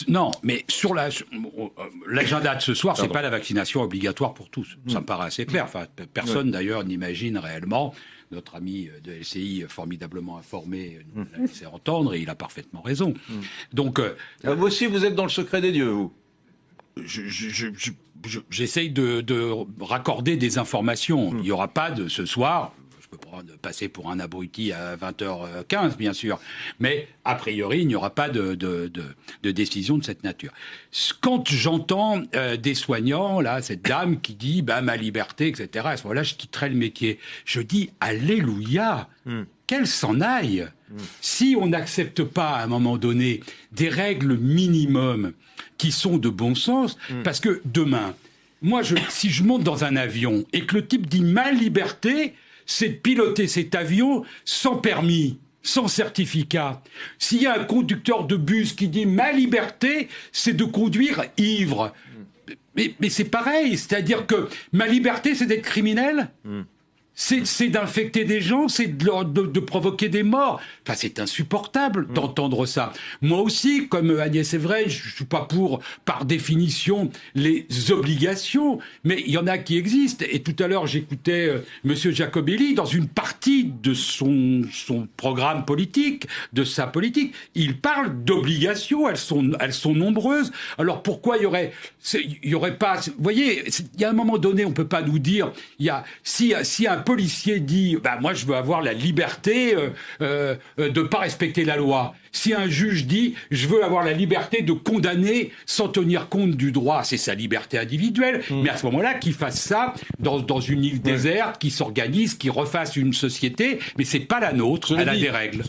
Non, mais sur l'agenda de ce soir, c'est pas la vaccination obligatoire pour tous. Ça me paraît assez clair. Enfin, personne d'ailleurs n'imagine réellement. Notre ami de LCI, formidablement informé, l'a laissé entendre et il a parfaitement raison. Donc, vous aussi, vous êtes dans le secret des dieux, vous. J'essaye de raccorder des informations. Il n'y aura pas de ce soir. Je peux passer pour un abruti à 20h15, bien sûr. Mais, a priori, il n'y aura pas de décision de cette nature. Quand j'entends des soignants, là, cette dame qui dit ma liberté, etc., à ce moment-là, je quitterai le métier. Je dis alléluia, qu'elle s'en aille. Si on n'accepte pas, à un moment donné, des règles minimum qui sont de bon sens, parce que demain, moi, si je monte dans un avion et que le type dit ma liberté, c'est de piloter cet avion sans permis, sans certificat. S'il y a un conducteur de bus qui dit ma liberté, c'est de conduire ivre. Mais c'est pareil, c'est-à-dire que ma liberté, c'est d'être criminel. C'est d'infecter des gens, c'est de provoquer des morts. Enfin, c'est insupportable d'entendre ça. Moi aussi, comme Agnès Evren, je ne suis pas pour, par définition, les obligations, mais il y en a qui existent. Et tout à l'heure, j'écoutais Monsieur Giacobelli, dans une partie de son programme politique, de sa politique, il parle d'obligations, elles sont nombreuses. Alors pourquoi il y aurait pas... Vous voyez, il y a un moment donné, on ne peut pas nous dire... Si un policier dit moi je veux avoir la liberté de ne pas respecter la loi. Si un juge dit je veux avoir la liberté de condamner sans tenir compte du droit, c'est sa liberté individuelle. Mais à ce moment-là, qu'il fasse ça dans une île déserte, qui s'organise, qui refasse une société, mais c'est pas la nôtre. Elle a des règles.